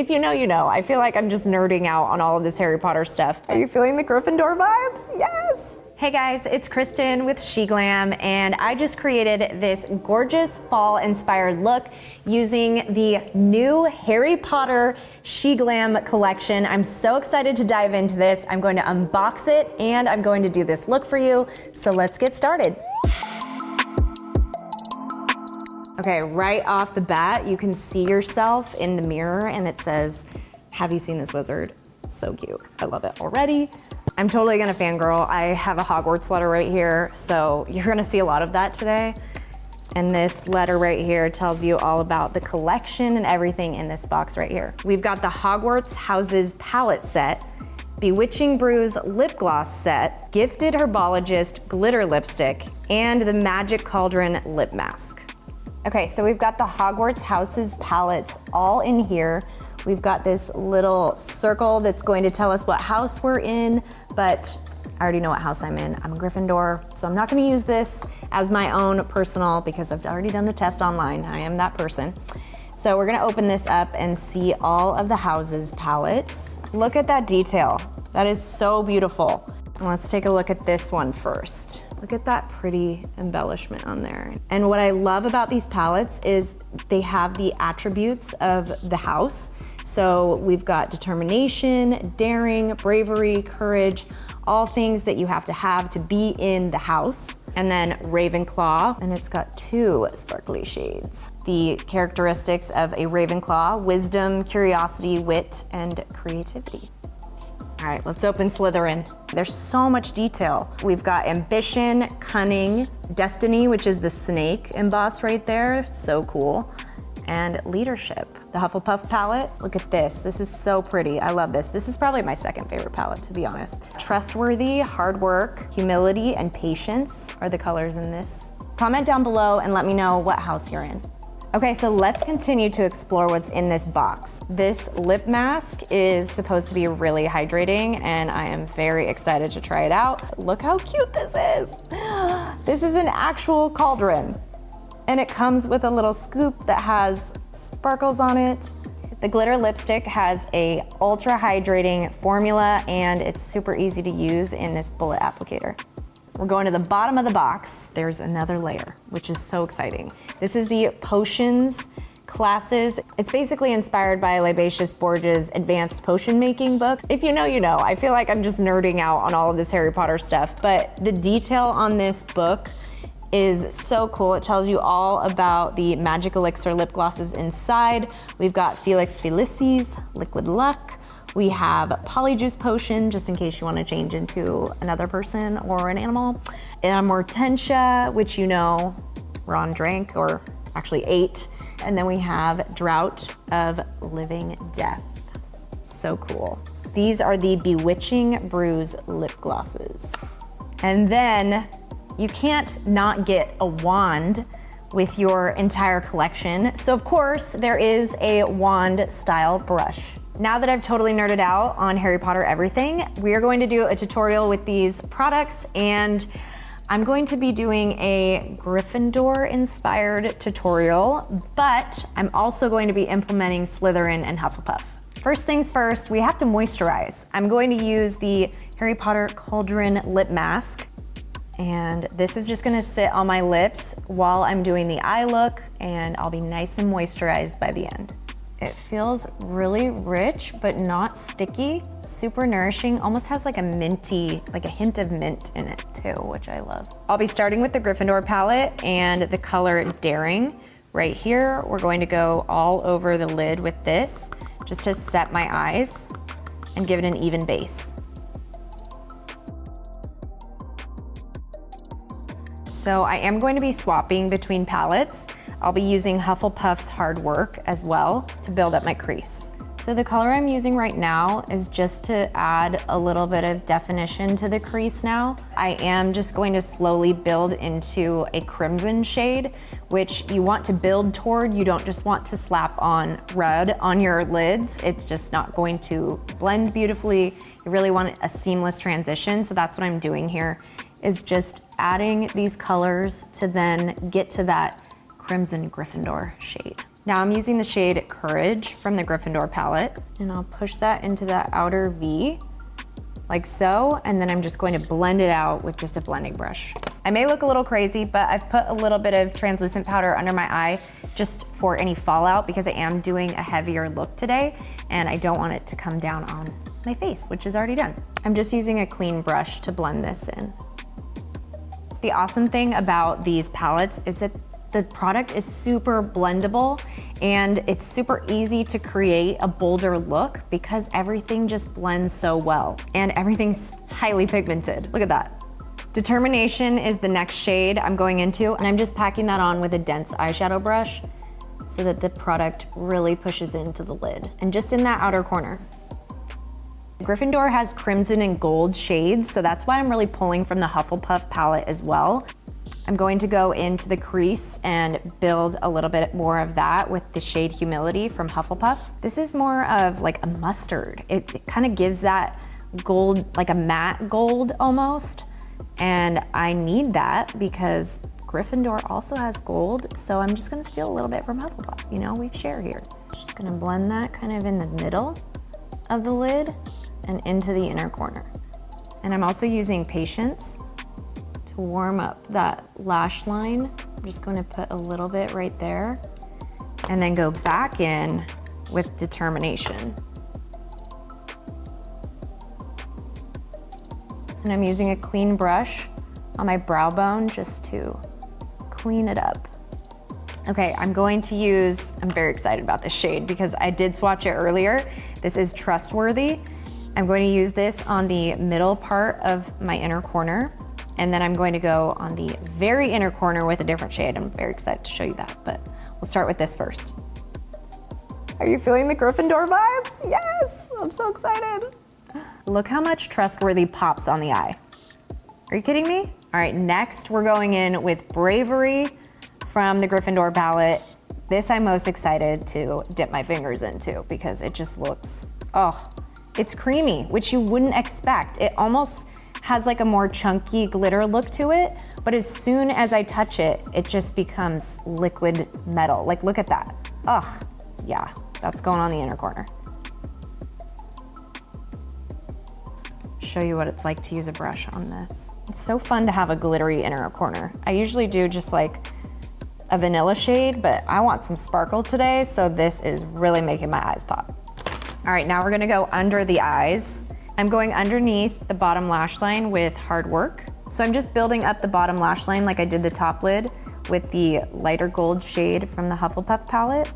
If you know, you know. I feel like I'm just nerding out on all of this Harry Potter stuff. Are you feeling the Gryffindor vibes? Yes! Hey guys, it's Kristen with SHEGLAM, and I just created this gorgeous fall-inspired look using the new Harry Potter SHEGLAM collection. I'm so excited to dive into this. I'm going to unbox it, and I'm going to do this look for you. So let's get started. Okay, right off the bat, you can see yourself in the mirror, and it says, "Have you seen this wizard?" So cute. I love it already. I'm totally gonna fangirl. I have a Hogwarts letter right here, so you're gonna see a lot of that today. And this letter right here tells you all about the collection and everything in this box right here. We've got the Hogwarts Houses palette set, Bewitching Brew's lip gloss set, Gifted Herbologist glitter lipstick, and the Magic Cauldron lip mask. Okay, so we've got the Hogwarts Houses palettes all in here. We've got this little circle that's going to tell us what house we're in, but I already know what house I'm in. I'm a Gryffindor, so I'm not gonna use this as my own personal because I've already done the test online. I am that person. So we're gonna open this up and see all of the houses palettes. Look at that detail. That is so beautiful. And let's take a look at this one first. Look at that pretty embellishment on there. And what I love about these palettes is they have the attributes of the house. So we've got determination, daring, bravery, courage, all things that you have to be in the house. And then Ravenclaw, and it's got two sparkly shades. The characteristics of a Ravenclaw: wisdom, curiosity, wit, and creativity. All right, let's open Slytherin. There's so much detail. We've got ambition, cunning, destiny, which is the snake embossed right there, so cool, and leadership. The Hufflepuff palette, look at this. This is so pretty, I love this. This is probably my second favorite palette, to be honest. Trustworthy, hard work, humility, and patience are the colors in this. Comment down below and let me know what house you're in. Okay, so let's continue to explore what's in this box. This lip mask is supposed to be really hydrating, and I am very excited to try it out. Look how cute this is. This is an actual cauldron, and it comes with a little scoop that has sparkles on it. The glitter lipstick has a ultra hydrating formula, and it's super easy to use in this bullet applicator. We're going to the bottom of the box. There's another layer, which is so exciting. This is the potions classes. It's basically inspired by Libacious Borges' advanced potion making book. If you know, you know. I feel like I'm just nerding out on all of this Harry Potter stuff, but the detail on this book is so cool. It tells you all about the magic elixir lip glosses inside. We've got Felix Felicis, Liquid Luck. We have Polyjuice Potion, just in case you want to change into another person or an animal. Amortentia, which you know Ron drank, or actually ate. And then we have Drought of Living Death. So cool. These are the Bewitching Brews lip glosses. And then you can't not get a wand with your entire collection. So of course, there is a wand style brush. Now that I've totally nerded out on Harry Potter everything, we are going to do a tutorial with these products, and I'm going to be doing a Gryffindor inspired tutorial, but I'm also going to be implementing Slytherin and Hufflepuff. First things first, we have to moisturize. I'm going to use the Harry Potter Cauldron lip mask, and this is just gonna sit on my lips while I'm doing the eye look, and I'll be nice and moisturized by the end. It feels really rich, but not sticky. Super nourishing, almost has like a minty, like a hint of mint in it too, which I love. I'll be starting with the Gryffindor palette and the color Daring. Right here, we're going to go all over the lid with this, just to set my eyes and give it an even base. So I am going to be swapping between palettes. I'll be using Hufflepuff's Hard Work as well to build up my crease. So the color I'm using right now is just to add a little bit of definition to the crease now. I am just going to slowly build into a crimson shade, which you want to build toward. You don't just want to slap on red on your lids. It's just not going to blend beautifully. You really want a seamless transition. So that's what I'm doing here, is just adding these colors to then get to that Crimson Gryffindor shade. Now I'm using the shade Courage from the Gryffindor palette, and I'll push that into the outer V, like so, and then I'm just going to blend it out with just a blending brush. I may look a little crazy, but I've put a little bit of translucent powder under my eye just for any fallout because I am doing a heavier look today, and I don't want it to come down on my face, which is already done. I'm just using a clean brush to blend this in. The awesome thing about these palettes is that the product is super blendable and it's super easy to create a bolder look because everything just blends so well and everything's highly pigmented. Look at that. Determination is the next shade I'm going into, and I'm just packing that on with a dense eyeshadow brush so that the product really pushes into the lid and just in that outer corner. Gryffindor has crimson and gold shades, so that's why I'm really pulling from the Hufflepuff palette as well. I'm going to go into the crease and build a little bit more of that with the shade Humility from Hufflepuff. This is more of like a mustard. It kind of gives that gold, like a matte gold almost. And I need that because Gryffindor also has gold. So I'm just gonna steal a little bit from Hufflepuff. You know, we share here. Just gonna blend that kind of in the middle of the lid and into the inner corner. And I'm also using Patience to warm up that lash line. I'm just going to put a little bit right there and then go back in with Determination. And I'm using a clean brush on my brow bone just to clean it up. Okay, I'm going to use, I'm very excited about this shade because I did swatch it earlier. This is Trustworthy. I'm going to use this on the middle part of my inner corner. And then I'm going to go on the very inner corner with a different shade. I'm very excited to show you that, but we'll start with this first. Are you feeling the Gryffindor vibes? Yes, I'm so excited. Look how much Trustworthy pops on the eye. Are you kidding me? All right, next we're going in with Bravery from the Gryffindor palette. This I'm most excited to dip my fingers into because it just looks, oh, it's creamy, which you wouldn't expect. It almost has like a more chunky glitter look to it, but as soon as I touch it, it just becomes liquid metal. Like, look at that. Oh, yeah, that's going on the inner corner. Show you what it's like to use a brush on this. It's so fun to have a glittery inner corner. I usually do just like a vanilla shade, but I want some sparkle today, so this is really making my eyes pop. All right, now we're gonna go under the eyes. I'm going underneath the bottom lash line with Hard Work. So I'm just building up the bottom lash line like I did the top lid with the lighter gold shade from the Hufflepuff palette,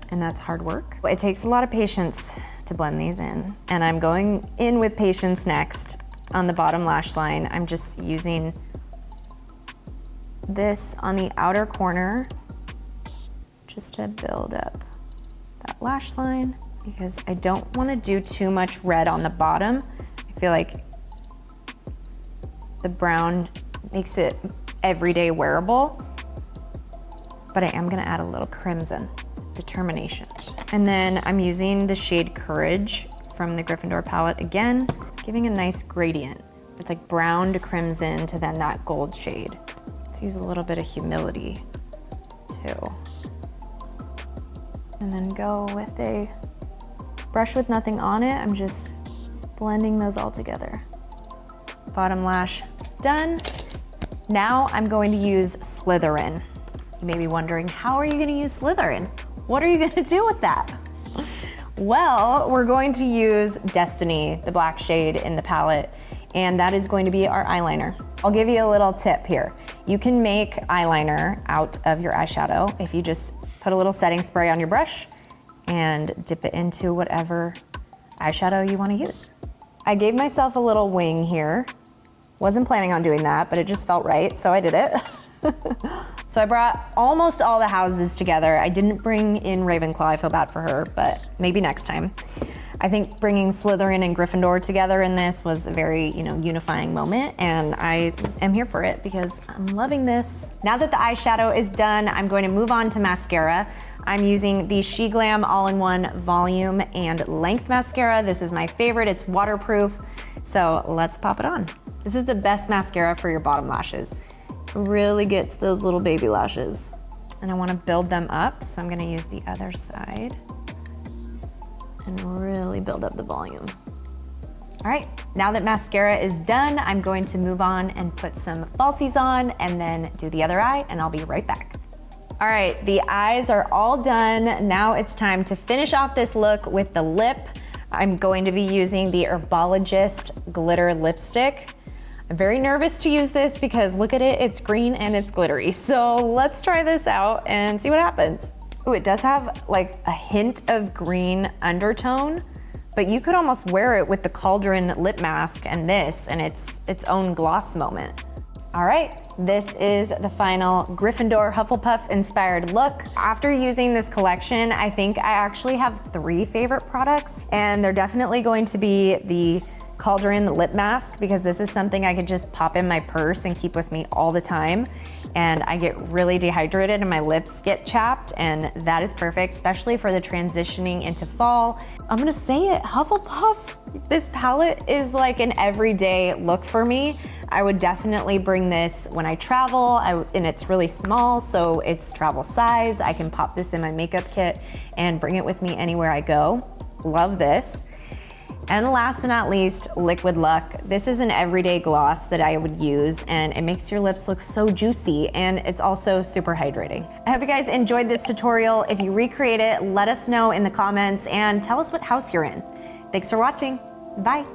and that's Hard Work. It takes a lot of patience to blend these in, and I'm going in with Patience next on the bottom lash line. I'm just using this on the outer corner just to build up that lash line, because I don't want to do too much red on the bottom. I feel like the brown makes it everyday wearable, but I am gonna add a little crimson, Determination. And then I'm using the shade Courage from the Gryffindor palette again. It's giving a nice gradient. It's like brown to crimson to then that gold shade. Let's use a little bit of Humility too. And then go with a brush with nothing on it. I'm just blending those all together. Bottom lash done. Now I'm going to use Slytherin. You may be wondering, how are you gonna use Slytherin? What are you gonna do with that? Well, we're going to use Destiny, the black shade in the palette, and that is going to be our eyeliner. I'll give you a little tip here. You can make eyeliner out of your eyeshadow if you just put a little setting spray on your brush and dip it into whatever eyeshadow you want to use. I gave myself a little wing here. Wasn't planning on doing that, but it just felt right, so I did it. So I brought almost all the houses together. I didn't bring in Ravenclaw, I feel bad for her, but maybe next time. I think bringing Slytherin and Gryffindor together in this was a very, unifying moment, and I am here for it because I'm loving this. Now that the eyeshadow is done, I'm going to move on to mascara. I'm using the SHEGLAM All-in-One Volume and Length Mascara. This is my favorite, it's waterproof, so let's pop it on. This is the best mascara for your bottom lashes. It really gets those little baby lashes. and I wanna build them up, so I'm gonna use the other side and really build up the volume. All right, now that mascara is done, I'm going to move on and put some falsies on and then do the other eye, and I'll be right back. All right, the eyes are all done. Now it's time to finish off this look with the lip. I'm going to be using the Herbologist Glitter Lipstick. I'm very nervous to use this because look at it, it's green and it's glittery. So let's try this out and see what happens. Ooh, it does have like a hint of green undertone, but you could almost wear it with the Cauldron lip mask and this, and it's its own gloss moment. All right, this is the final Gryffindor Hufflepuff inspired look. After using this collection, I think I actually have 3 favorite products, and they're definitely going to be the Cauldron lip mask, because this is something I could just pop in my purse and keep with me all the time. And I get really dehydrated and my lips get chapped, and that is perfect, especially for the transitioning into fall. I'm gonna say it, Hufflepuff, this palette is like an everyday look for me. I would definitely bring this when I travel, and it's really small, so it's travel size. I can pop this in my makeup kit and bring it with me anywhere I go. Love this. And last but not least, Liquid Luck. This is an everyday gloss that I would use, and it makes your lips look so juicy, and it's also super hydrating. I hope you guys enjoyed this tutorial. If you recreate it, let us know in the comments and tell us what house you're in. Thanks for watching. Bye.